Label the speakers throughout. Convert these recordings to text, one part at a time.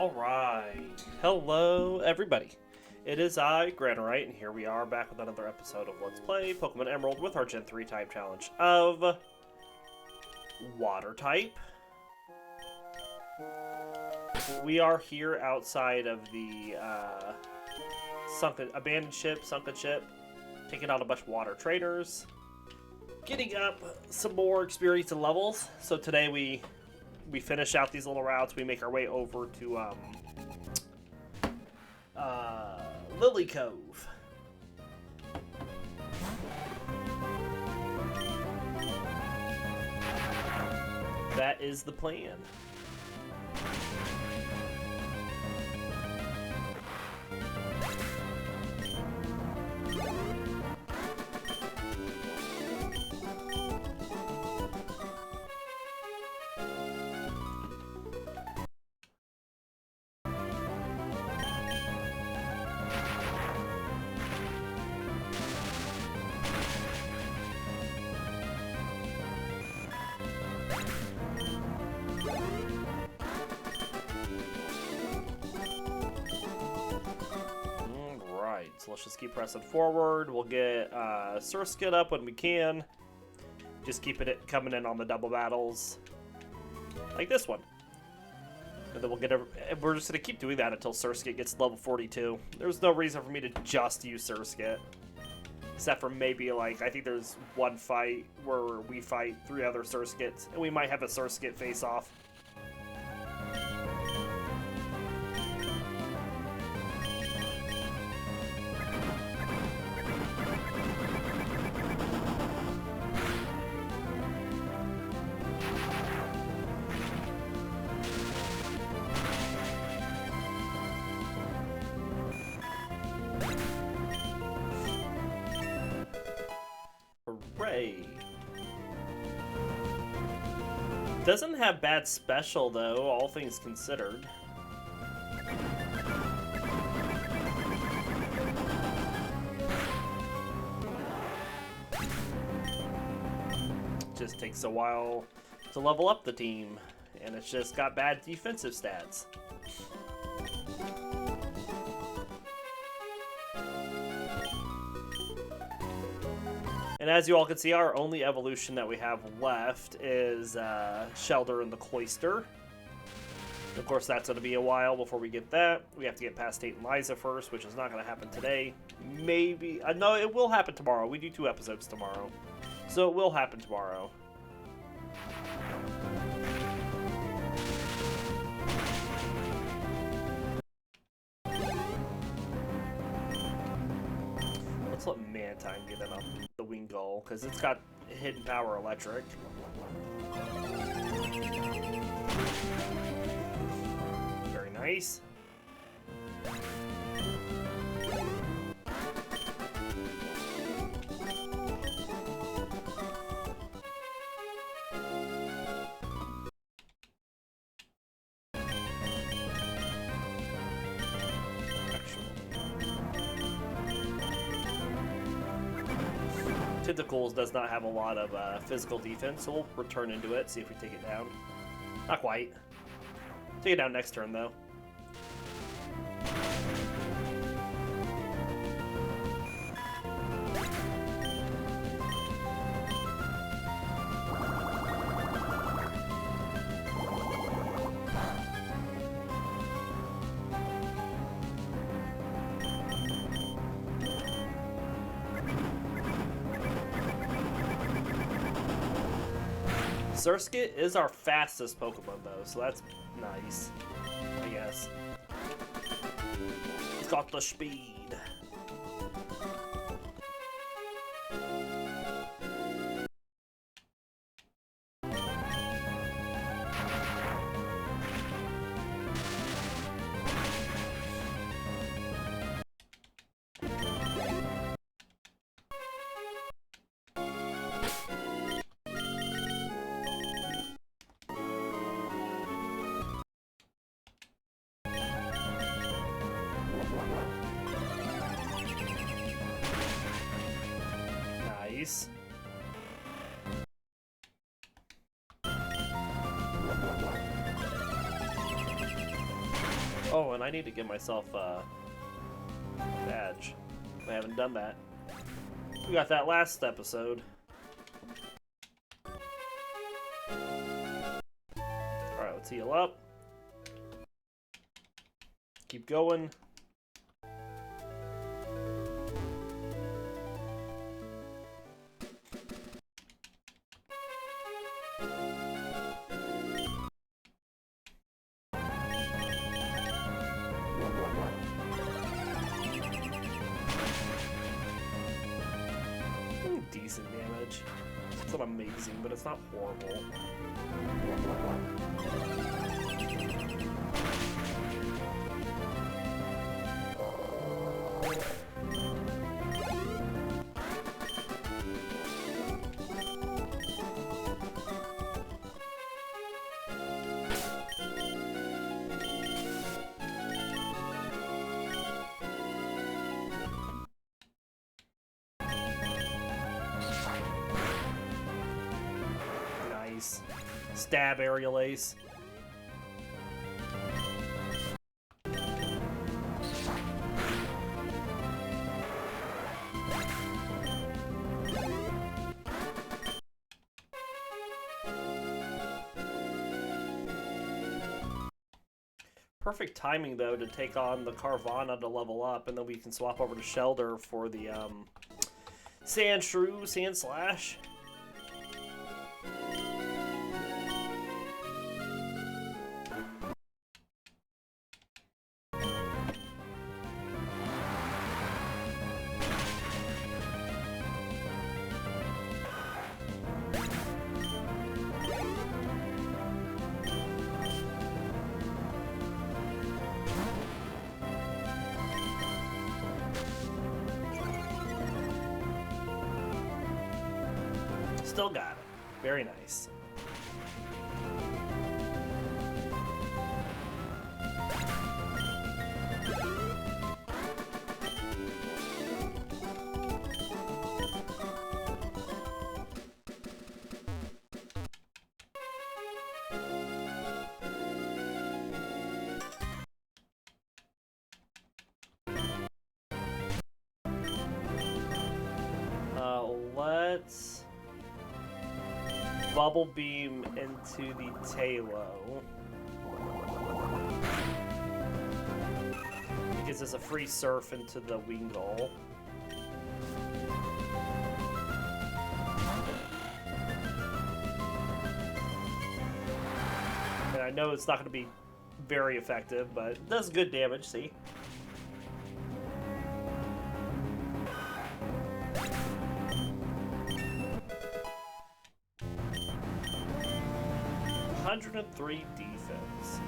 Speaker 1: Alright, hello everybody. It is I, Granorite, and here we are back with another episode of Let's Play Pokemon Emerald with our Gen 3 type challenge of Water type. We are here outside of the abandoned ship, sunken ship, taking out a bunch of water traders, getting up some more experience and levels. So today we finish out these little routes. We make our way over to Lilycove. That is the plan. So let's just keep pressing forward. We'll get Surskit up when we can. Just keep it coming in on the double battles. Like this one. And then we'll get we're just going to keep doing that until Surskit gets level 42. There's no reason for me to just use Surskit. Except for maybe, like, I think there's one fight where we fight 3 other Surskits. And we might have a Surskit face-off. Hooray. Doesn't have bad special though, all things considered. Just takes a while to level up the team, and it's just got bad defensive stats. And as you all can see, our only evolution that we have left is Shellder in the Cloister. Of course, that's going to be a while before we get that. We have to get past Tate and Liza first, which is not going to happen today. Maybe... no, it will happen tomorrow. We do 2 episodes tomorrow. So it will happen tomorrow. Let's let Mantine get in on the wing goal, because it's got hidden power electric. Very nice. Tentacles does not have a lot of physical defense, so we'll return into it, see if we take it down. Not quite. Take it down next turn, though. Surskit is our fastest Pokemon, though, so that's nice, I guess. It's got the speed. Nice. might need to give myself a badge. I haven't done that. We got that last episode. Alright, let's heal up. Keep going. Decent damage. It's not amazing, but it's not horrible. Stab aerial ace. Perfect timing though to take on the Carvana to level up, and then we can swap over to Shellder for the Sand Shrew, Sand Slash. Still got it. Very nice. Let's Bubble Beam into the Talo. It gives us a free surf into the Wingull. And I know it's not going to be very effective, but it does good damage, see? .103 defense.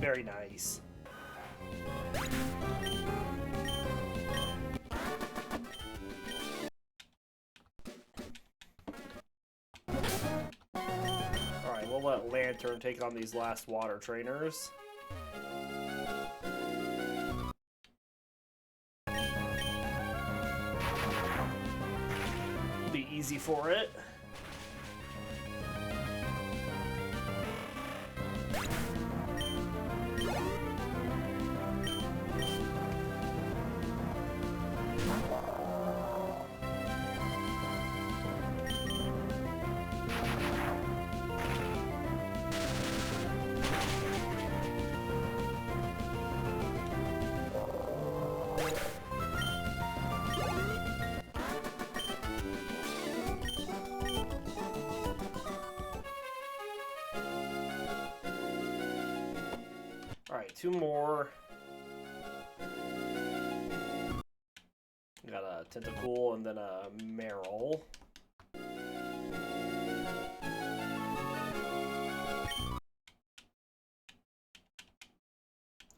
Speaker 1: Very nice. Alright, we'll let Lanturn take on these last water trainers. Be easy for it. Alright, two more. Got a Tentacool and then a Meryl.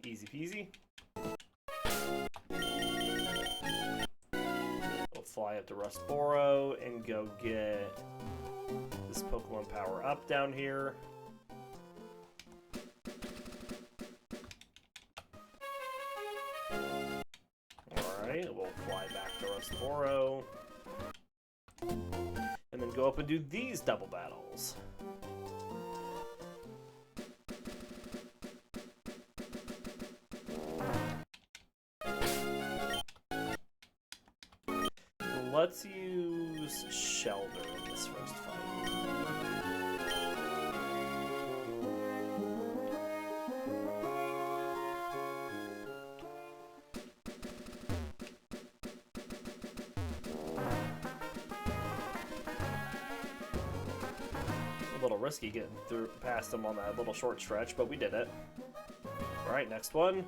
Speaker 1: Easy peasy. We'll fly up to Rustboro and go get this Pokemon power up down here. back to Rustboro. And then go up and do these double battles. Let's use Shellder in this first fight. A little risky getting through past him on that little short stretch, but we did it. Alright, next one.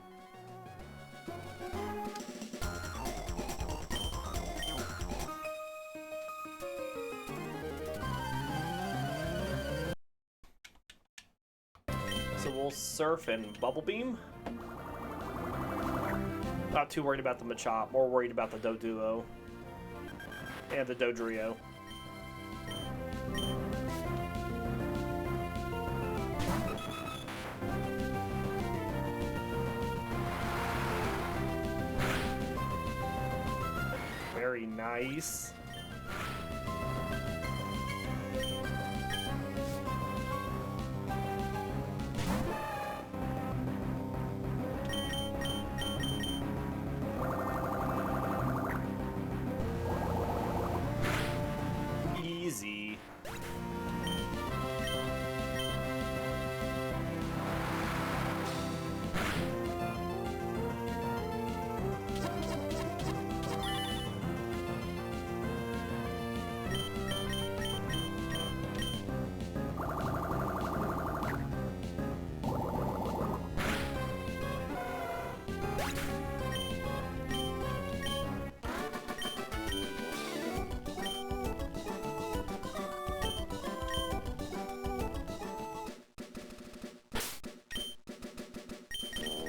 Speaker 1: So we'll Surf and Bubble Beam. Not too worried about the Machop, more worried about the Doduo and the Dodrio. Very nice. Easy.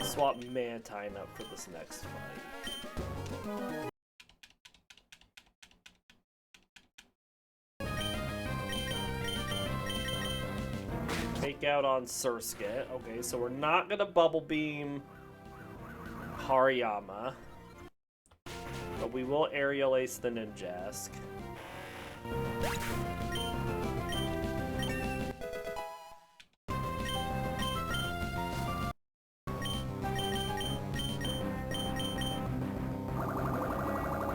Speaker 1: Swap Mantine up for this next fight. Take out on Surskit. Okay, so we're not gonna Bubble Beam Hariyama, but we will Aerial Ace the Ninjask.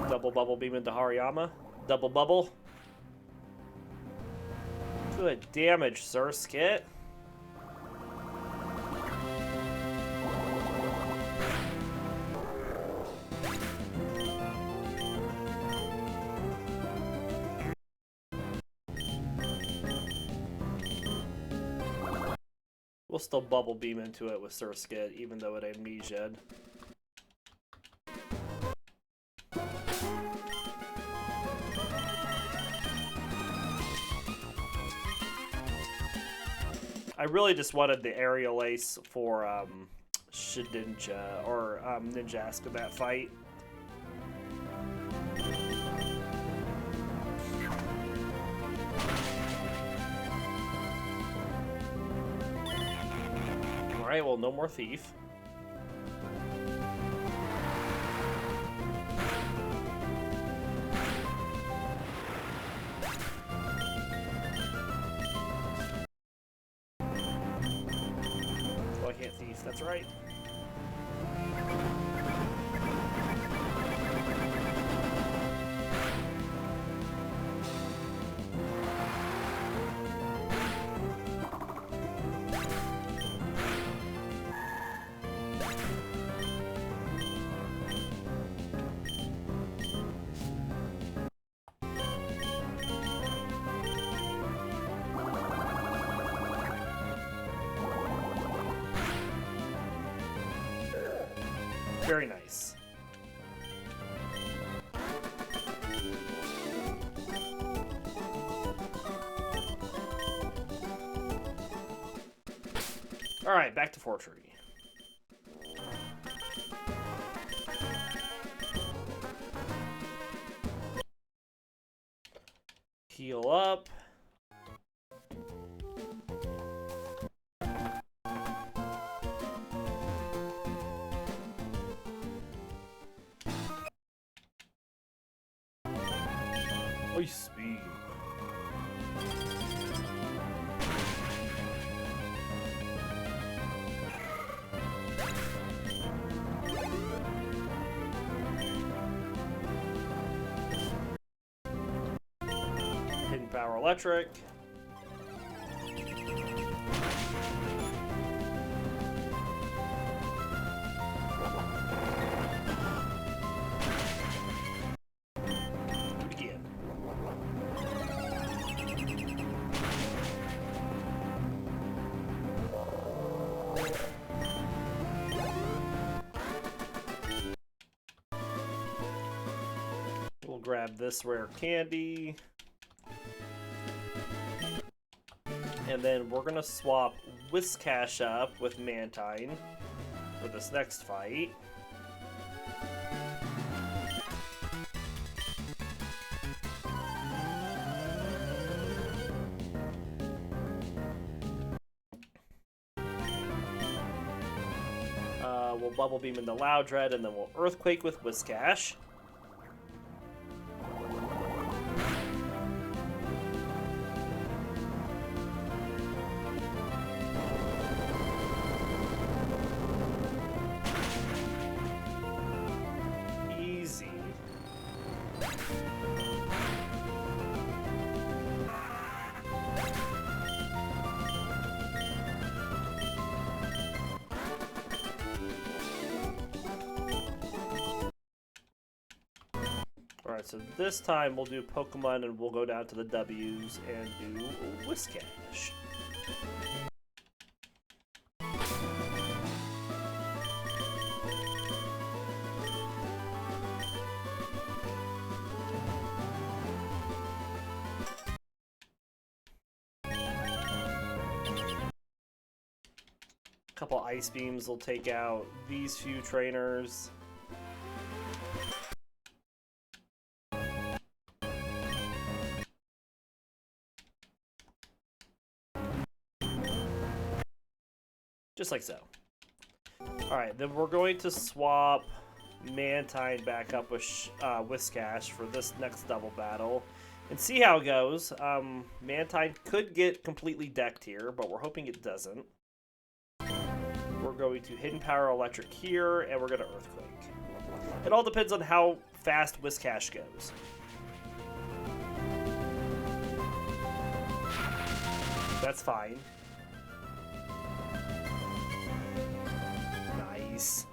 Speaker 1: Double Bubble Beam into Hariyama. Double Bubble. Good damage, Surskit. We'll still Bubble Beam into it with Surskit, even though it amnesia'd. I really just wanted the Aerial Ace for Shedinja or Ninjask in that fight. Alright, well, no more Thief. Thief, that's right. Very nice. All right, back to Fortree. Heal up. Ice Beam. Hidden Power Electric. We'll grab this rare candy. And then we're going to swap Whiscash up with Mantine for this next fight. We'll Bubble Beam into Loudred, and then we'll Earthquake with Whiscash. Easy. Alright, so this time we'll do Pokemon and we'll go down to the W's and do Whiscash. A couple Ice Beams will take out these few trainers. Just like so. Alright, then we're going to swap Mantine back up with Whiscash for this next double battle and see how it goes. Mantine could get completely decked here, but we're hoping it doesn't. We're going to Hidden Power Electric here, and we're going to Earthquake. It all depends on how fast Whiscash goes. That's fine. Nice.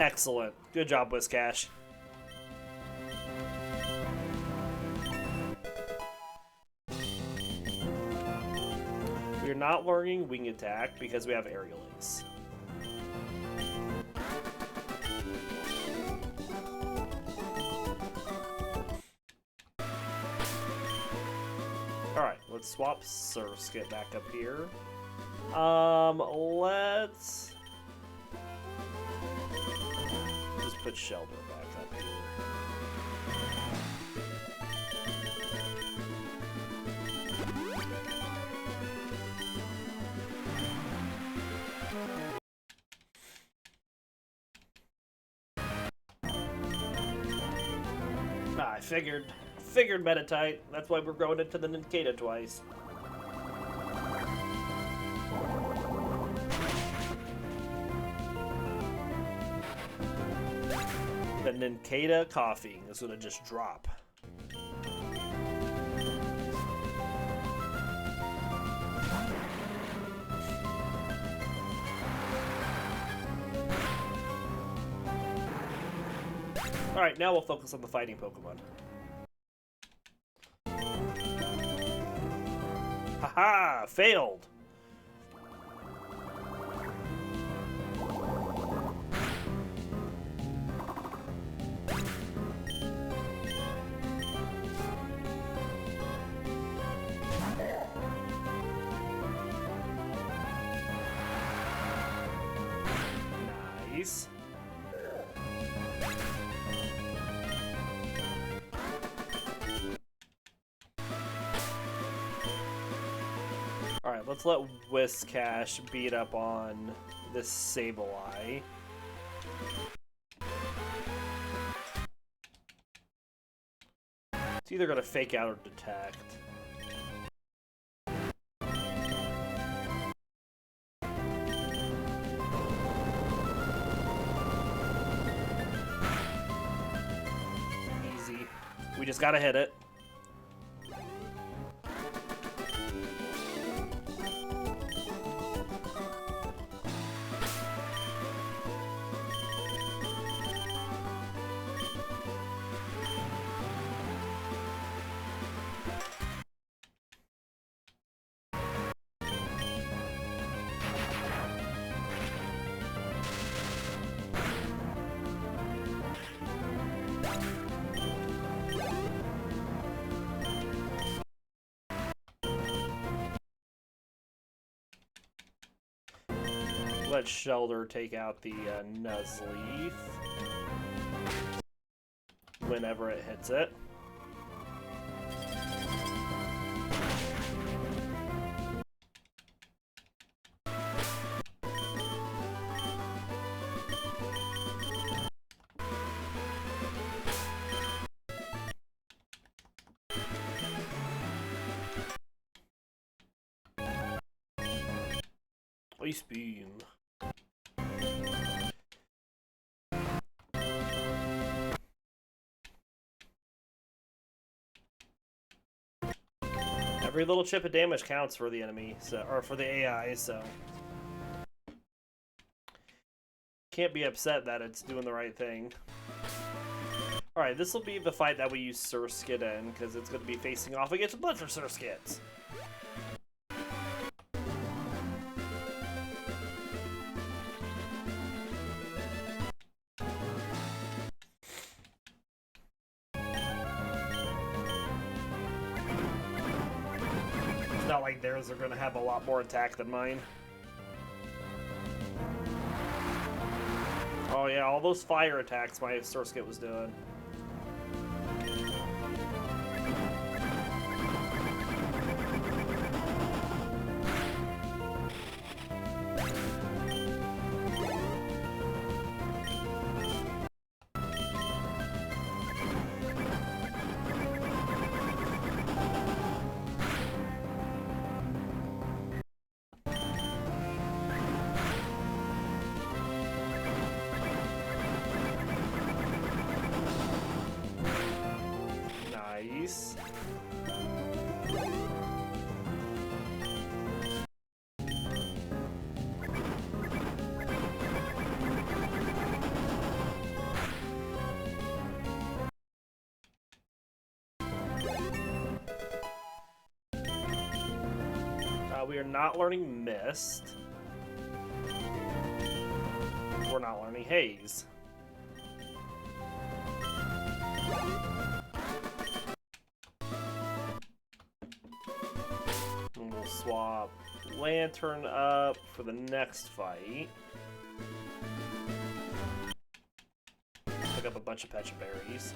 Speaker 1: Excellent. Good job, Whiscash. We're not learning Wing Attack because we have Aerial Ace. Alright, let's swap Surskit back up here. Let's just put Shellder back up here. I figured Meditite. That's why we're going into the Nincada twice. The Nincada coughing is gonna just drop. Alright, now we'll focus on the fighting Pokemon. Haha! Failed! Nice. Alright, let's let Whiscash beat up on this Sableye. It's either going to fake out or detect. Easy. We just got to hit it. Let Shellder take out the Nuzleaf whenever it hits it. Ice Beam. Every little chip of damage counts for the enemy, so, or for the AI, so can't be upset that it's doing the right thing. Alright, this will be the fight that we use Surskit in, because it's going to be facing off against a bunch of Surskits. Not like theirs are going to have a lot more attack than mine. Oh yeah, all those fire attacks my Surskit was doing. Nice. We are not learning Mist. We're not learning Haze. And we'll swap Lanturn up for the next fight. Pick up a bunch of Pecha Berries.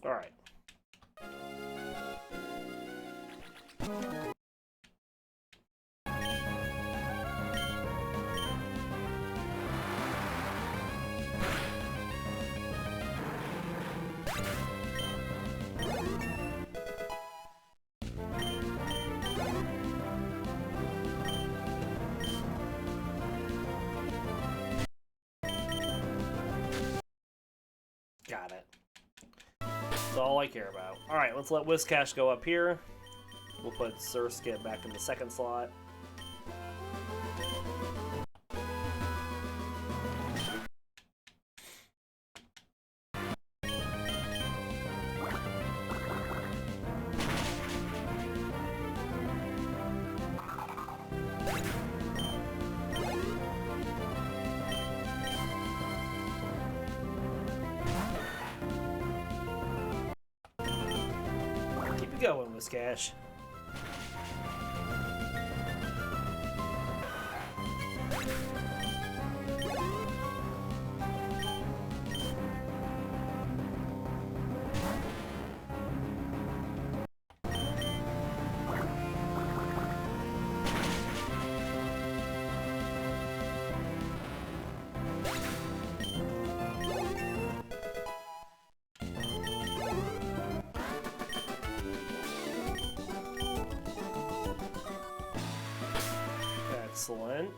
Speaker 1: Alright. Got it. That's all I care about. Alright, let's let Whiscash go up here. We'll put Surskit back in the second slot. Going, Whiscash. Excellent.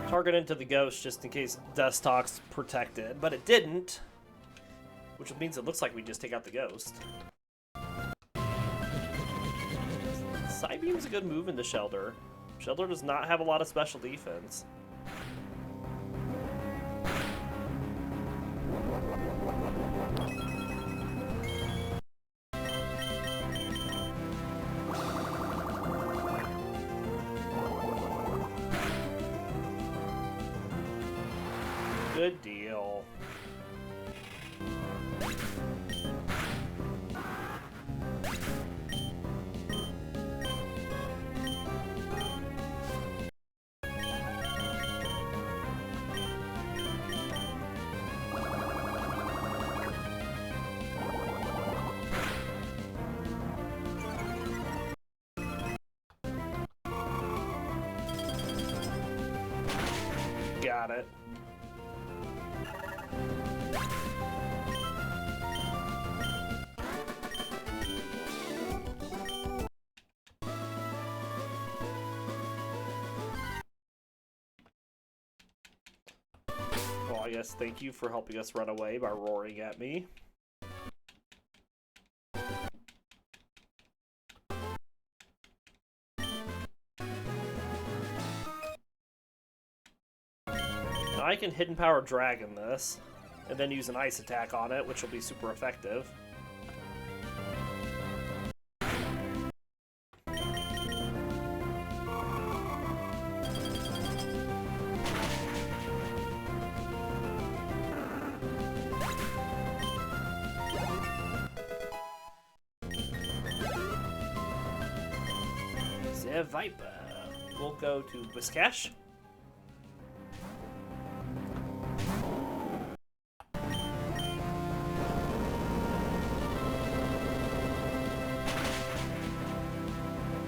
Speaker 1: Target into the ghost just in case Dustox protected, but it didn't, which means it looks like we just take out the ghost. Psybeam's a good move into Shellder. Shellder does not have a lot of special defense. Good deal. Got it. Well, I guess thank you for helping us run away by roaring at me. Now I can Hidden Power Dragon this, and then use an Ice attack on it, which will be super effective. Viper. We'll go to Whiscash.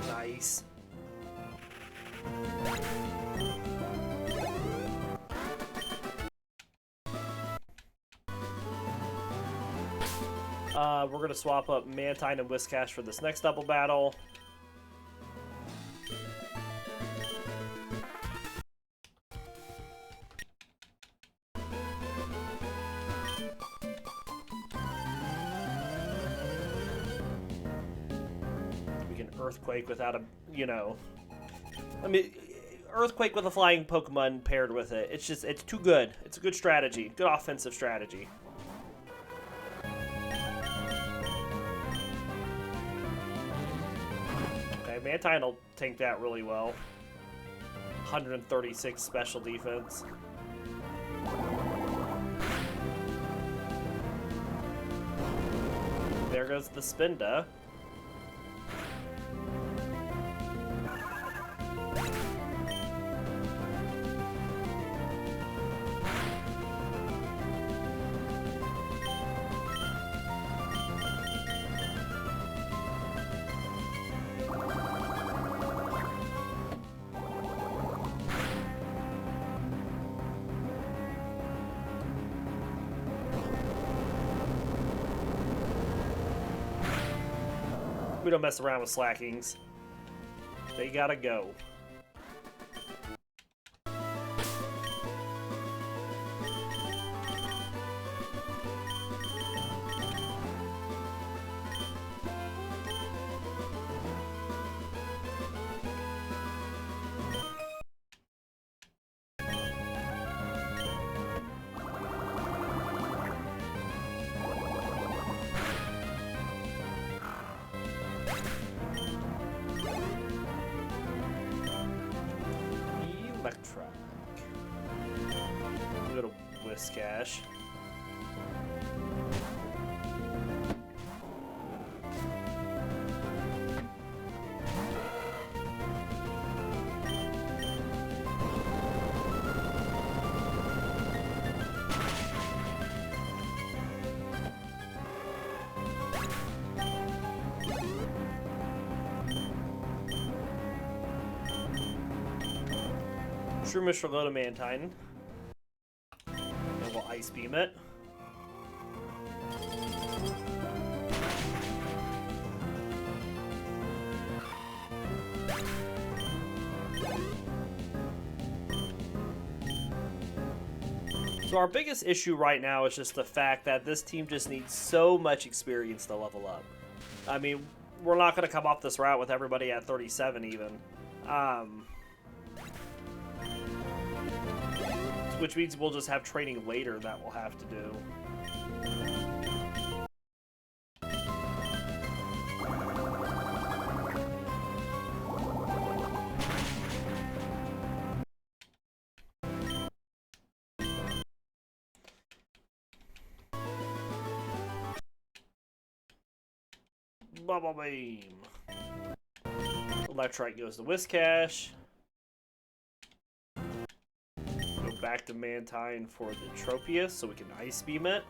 Speaker 1: Nice. We're going to swap up Mantine and Whiscash for this next double battle. Earthquake without a, you know, I mean, Earthquake with a flying Pokemon paired with it. It's just, it's too good. It's a good strategy. Good offensive strategy. Okay, Mantine will tank that really well. 136 special defense. There goes the Spinda. We don't mess around with slackings. They gotta go. Little Whiscash. Shroomish will go to Mantine. And we'll Ice Beam it. So our biggest issue right now is just the fact that this team just needs so much experience to level up. I mean, we're not going to come off this route with everybody at 37 even. Which means we'll just have training later that we'll have to do. Bubble Beam. Electrite goes to Whiscash. Go back to Mantine for the Tropius so we can Ice Beam it.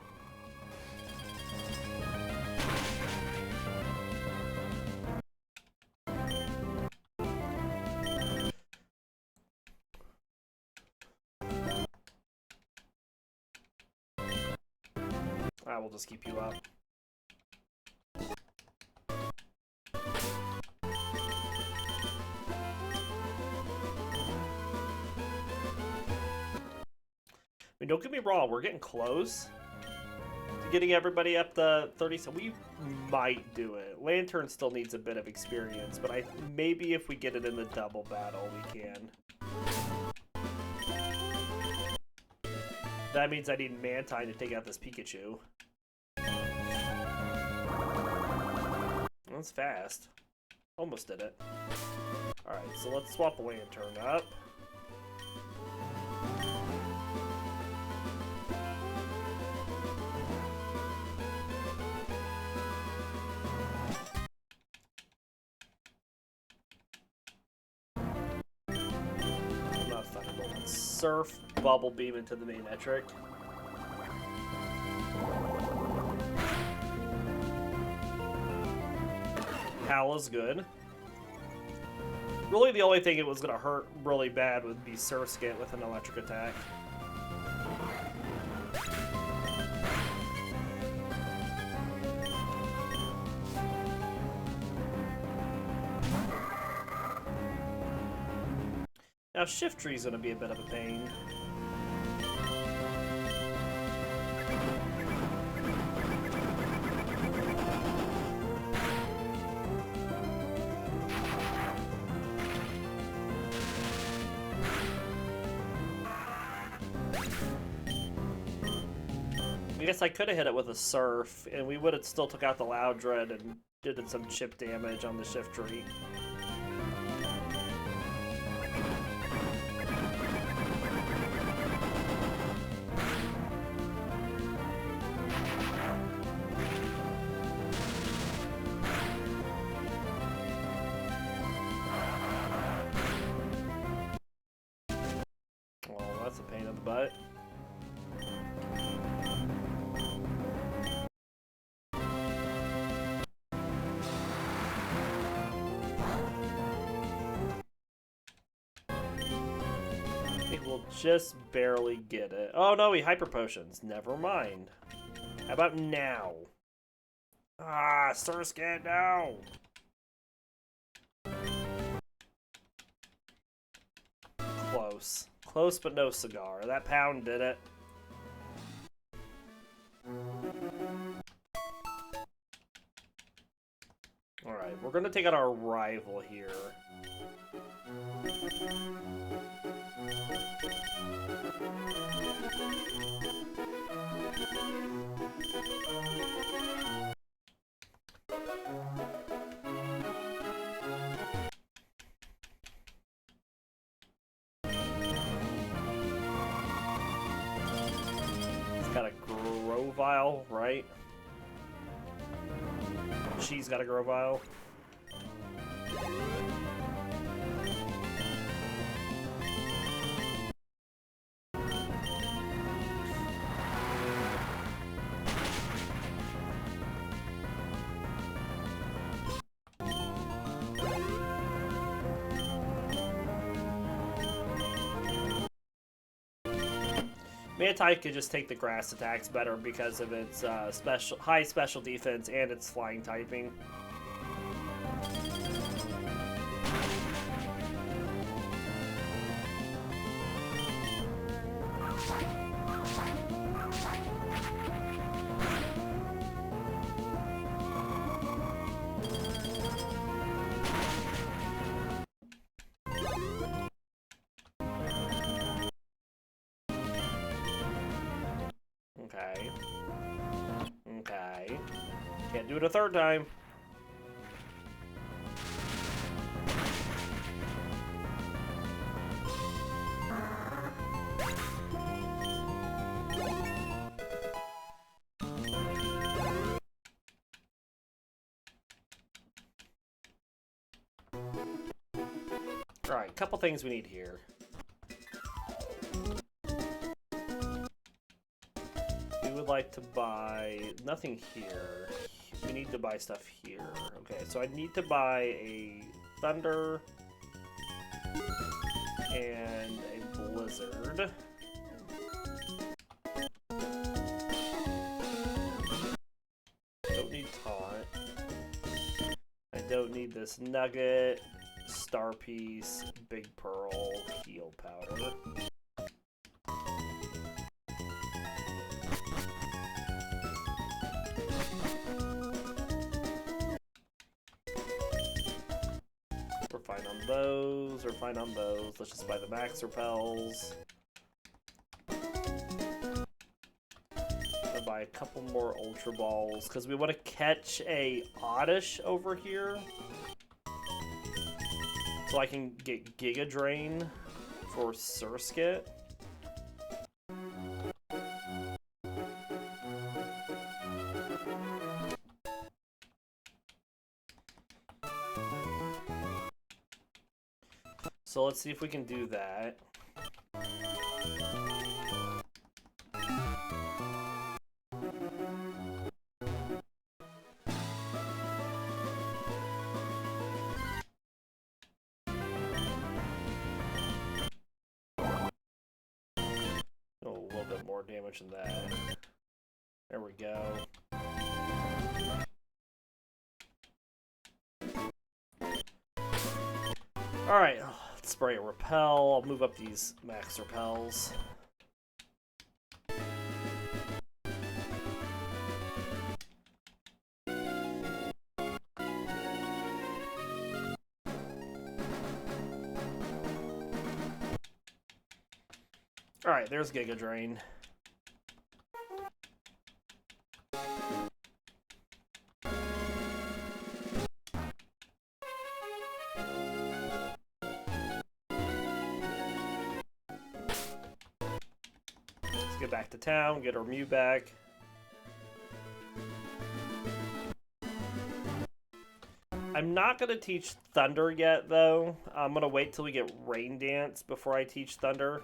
Speaker 1: I will just keep you up. I mean, don't get me wrong, we're getting close to getting everybody up to 30, so we might do it. Lanturn still needs a bit of experience, but maybe if we get it in the double battle, we can. That means I need Mantine to take out this Pikachu. That's fast. Almost did it. Alright, so let's swap Lanturn up. Surf, Bubble Beam into the main metric. Howl is good. Really, the only thing it was going to hurt really bad would be Surskit with an electric attack. Now, Shiftry is going to be a bit of a pain. I guess I could have hit it with a Surf, and we would have still took out the Loudred and did some chip damage on the Shiftry. That's a pain in the butt. I think we'll just barely get it. Oh no, he Hyper Potions. Never mind. How about now? Ah, Surskit, no! Close. Close, but no cigar. That pound did it. Alright, we're gonna take out our rival here. Got a Grovyle, right? She's got a Grovyle. Mantine can just take the grass attacks better because of its high special defense and its flying typing. Okay. Okay. Can't do it a third time. Alright, couple things we need here. We would like to buy nothing here. We need to buy stuff here. Okay, so I need to buy a Thunder and a Blizzard. Don't need Taunt. I don't need this Nugget, Star Piece, Big Pearl, Heal Powder. We're fine on those, we're fine on those. Let's just buy the Max Repels. I'll buy a couple more Ultra Balls, because we want to catch a Oddish over here. So I can get Giga Drain for Surskit. So let's see if we can do that. Oh, a little bit more damage than that. There we go. Alright, let's spray a Repel. I'll move up these Max Repels. Alright, there's Giga Drain. Let's get back to town, get our Mew back. I'm not going to teach Thunder yet, though. I'm going to wait till we get Rain Dance before I teach Thunder.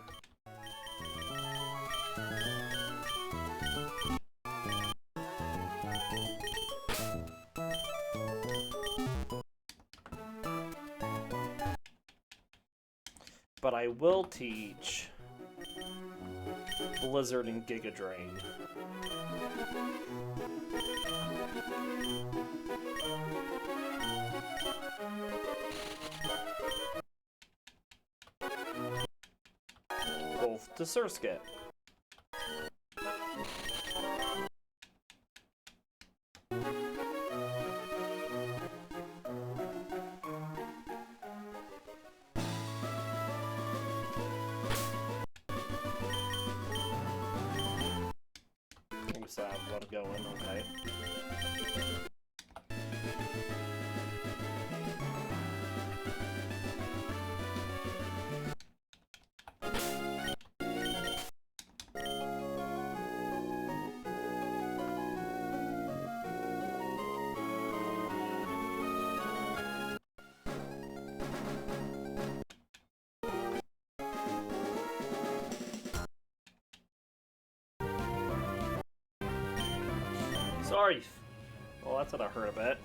Speaker 1: But I will teach Blizzard and Giga Drain. Both to Surskit. I have one going, okay. Sorry. Well, that's what I heard a bit.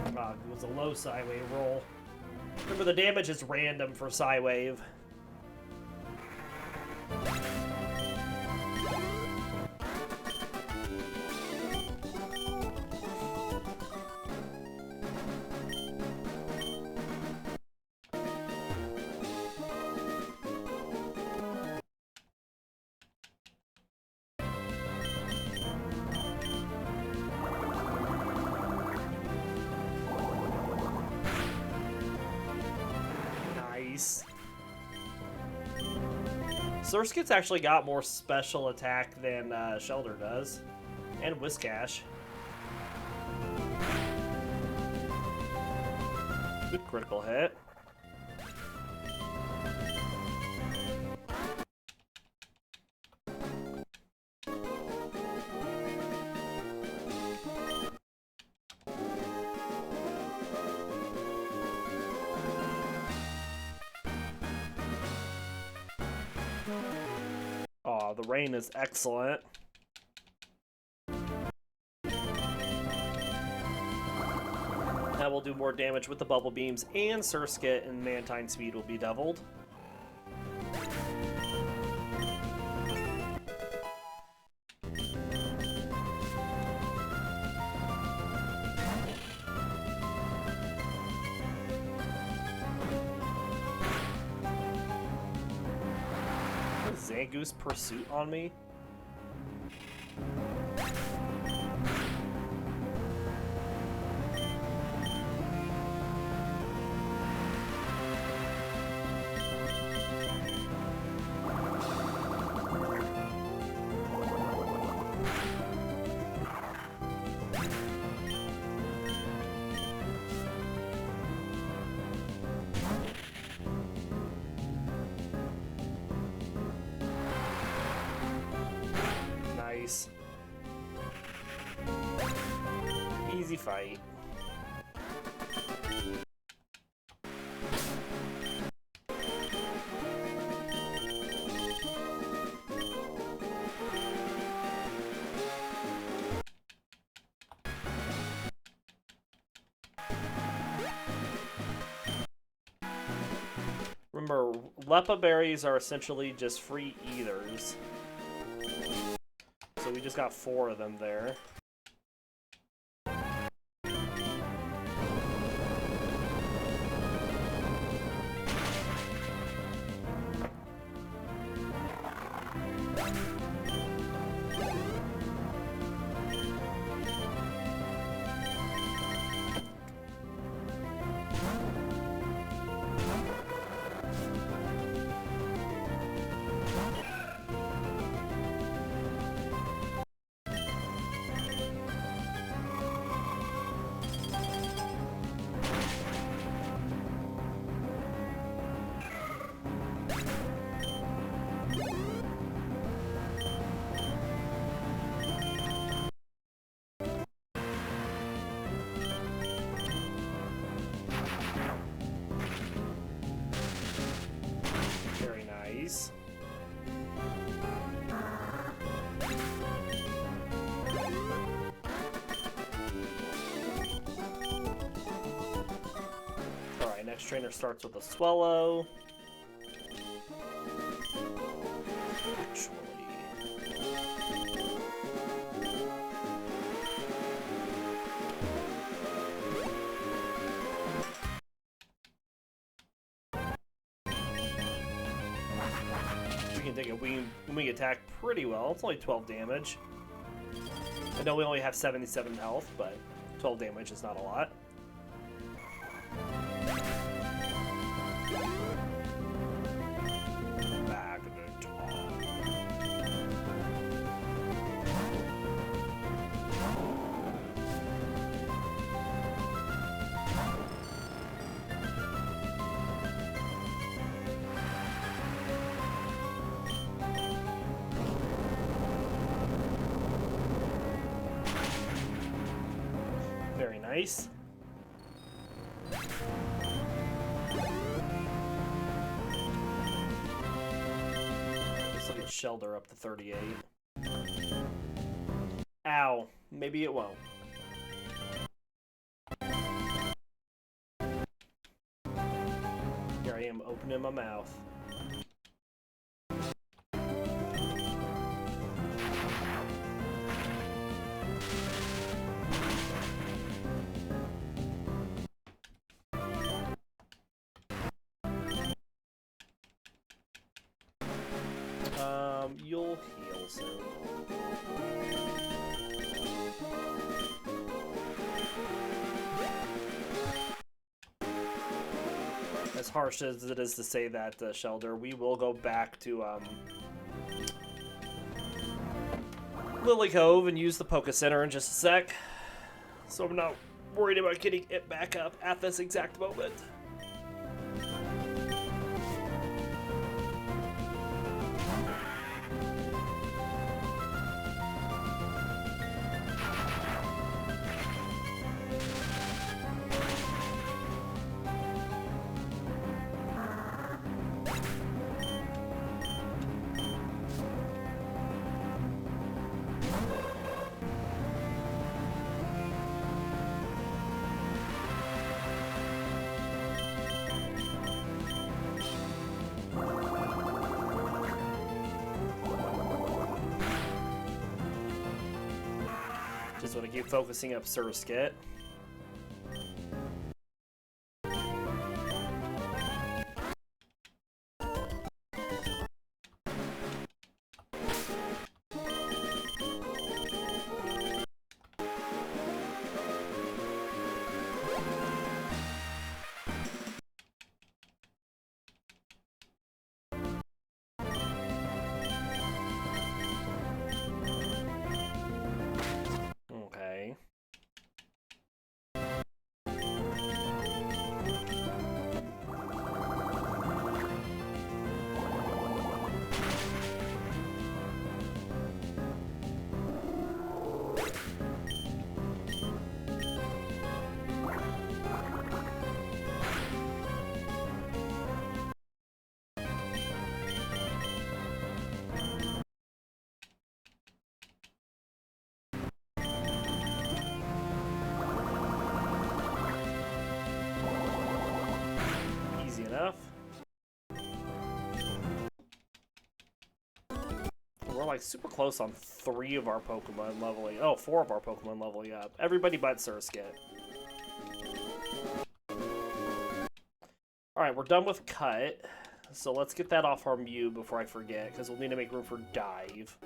Speaker 1: It was a low Psywave roll. Remember, the damage is random for Psywave. Surskit's actually got more special attack than Shellder does. And Whiscash. Good critical hit. Oh, the rain is excellent. That will do more damage with the bubble beams, and Surskit and Mantine speed will be doubled. Zangoose Pursuit on me? Nice. Easy fight. Remember, Lepa berries are essentially just free ethers. So we just got 4 of them there. Very nice. Alright, next trainer starts with a Swallow. We can take a wing attack pretty well. It's only 12 damage. I know we only have 77 health, but 12 damage is not a lot. Back to the top. Very nice. Let's look at Shellder up to 38. Ow. Maybe it won't. Here I am opening my mouth. You'll heal soon. As harsh as it is to say that, Shellder, we will go back to Lilycove and use the Poké Center in just a sec. So I'm not worried about getting it back up at this exact moment. Just want to keep focusing up Surskit. Okay. Easy enough. We're like super close on 3 of our Pokemon leveling. Oh, 4 of our Pokemon leveling up. Everybody but Surskit. Alright, we're done with Cut. So let's get that off our Mew before I forget, because we'll need to make room for Dive.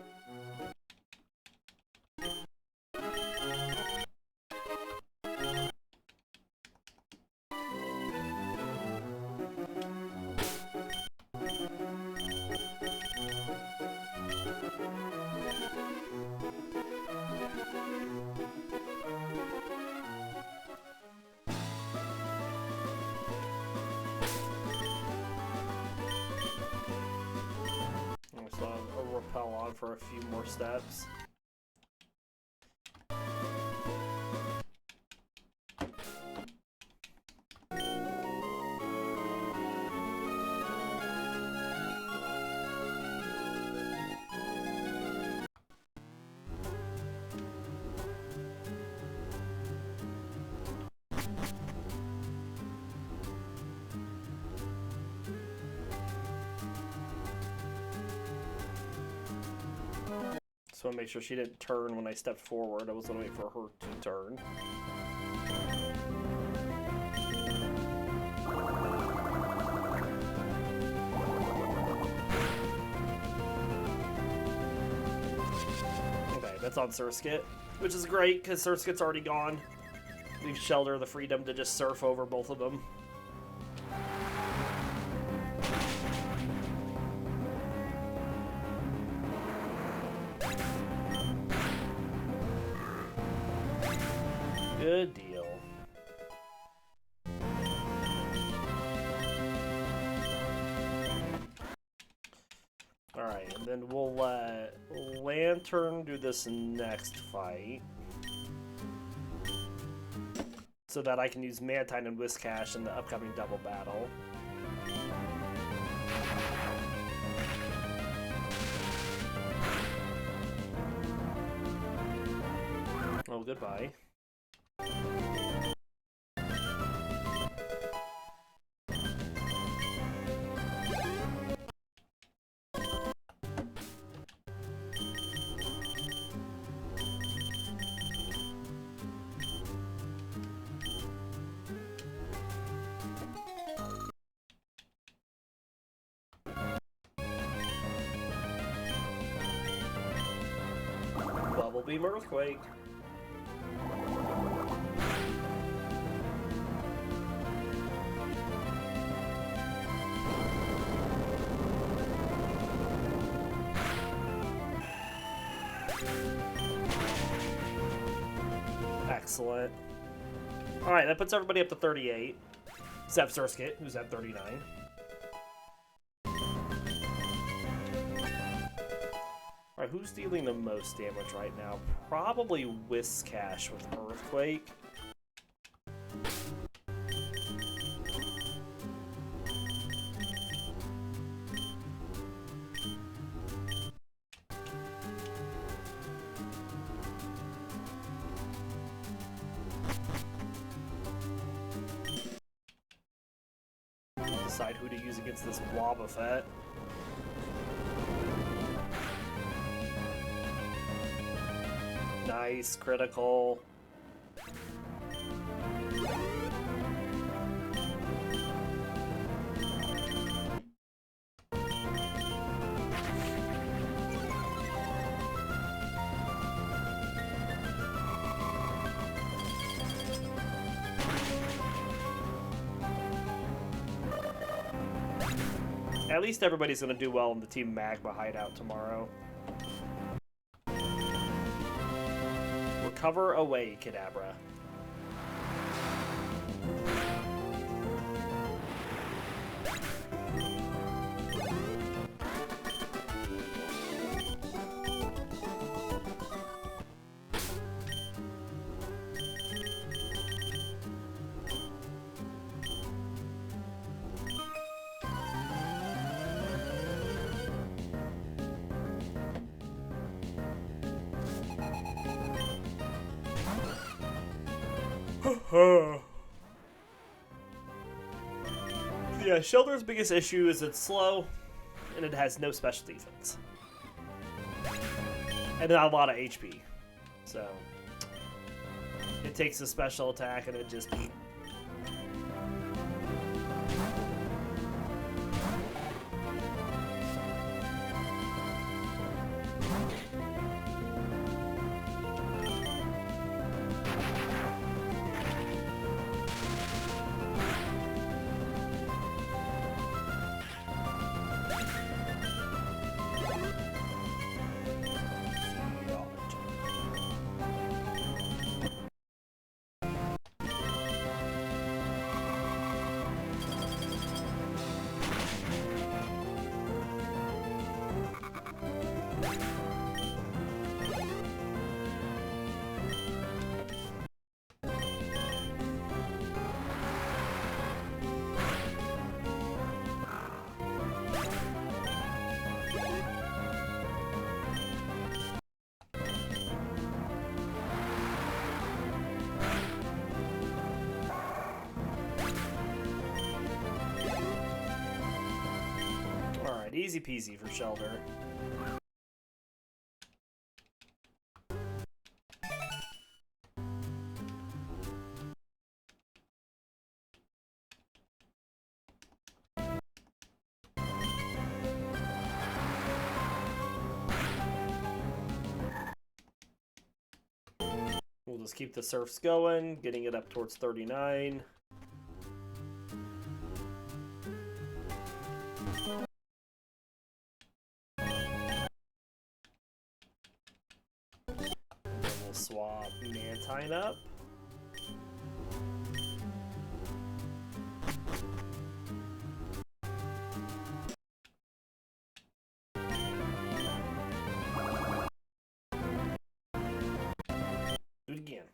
Speaker 1: So I'll repel on for a few more steps. So I make sure she didn't turn when I stepped forward. I was going to wait for her to turn. Okay, that's on Surskit, which is great because Surskit's already gone. Leave Shellder the freedom to just surf over both of them. Good deal. Alright, and then we'll let Lanturn do this next fight. So that I can use Mantine and Whiscash in the upcoming double battle. Oh, goodbye. Bubble Beam Earthquake. Excellent. Alright, that puts everybody up to 38. Except Surskit, who's at 39. Alright, who's dealing the most damage right now? Probably Whiscash with Earthquake. Decide who to use against this Wobbuffet. Nice, critical. At least everybody's going to do well in the Team Magma hideout tomorrow. Recover away, Kadabra. Yeah, Shellder's biggest issue is it's slow, and it has no special defense. And not a lot of HP. So, it takes a special attack and it just... Easy peasy for Shellder. We'll just keep the surfs going, getting it up towards 39. Swap Mantine up. Do it again.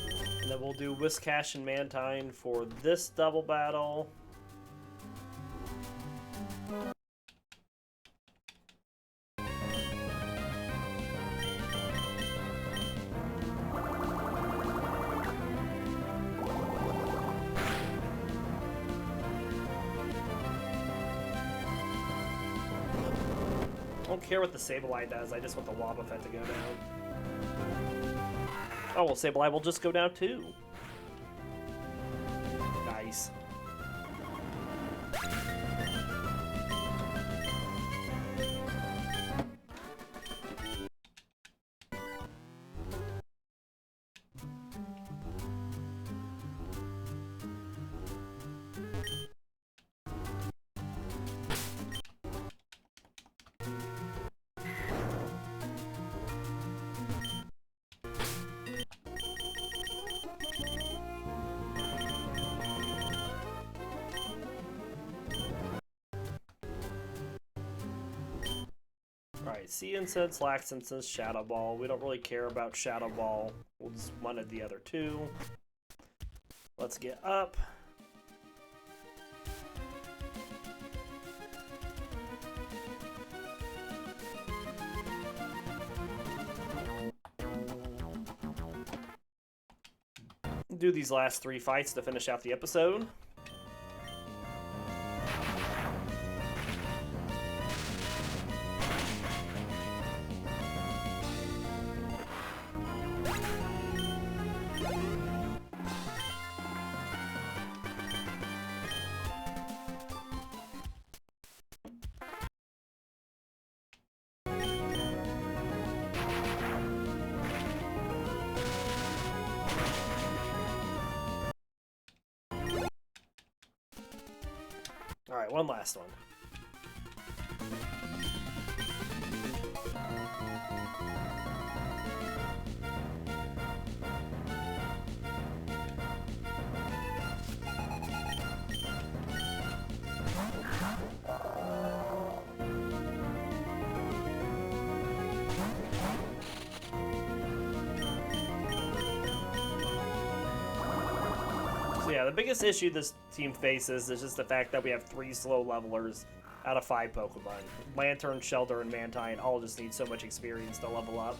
Speaker 1: And then we'll do Whiscash and Mantine for this double battle. I don't care what the Sableye does, I just want the Wobbuffet to go down. Oh, well, Sableye will just go down too. Nice. Alright, Sea Incense, Lax Incense, Shadow Ball. We don't really care about Shadow Ball. We'll just one of the other two. Let's get up. Do these last 3 fights to finish out the episode. Alright, one last one. So yeah, the biggest issue this team faces is just the fact that we have 3 slow levelers out of 5 Pokemon. Lanturn, Shellder, and Mantine all just need so much experience to level up.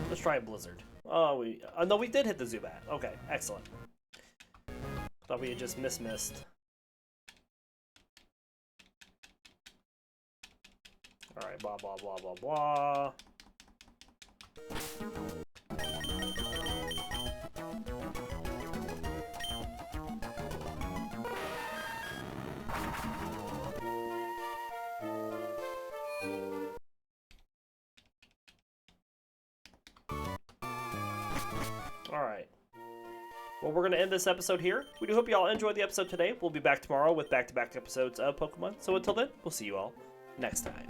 Speaker 1: Let's try a Blizzard. Oh, no, we did hit the Zubat. Okay, excellent. Thought we had just missed. Alright, blah, blah, blah, blah, blah. Alright. Well, we're going to end this episode here. We do hope you all enjoyed the episode today. We'll be back tomorrow with back-to-back episodes of Pokemon. So until then, we'll see you all next time.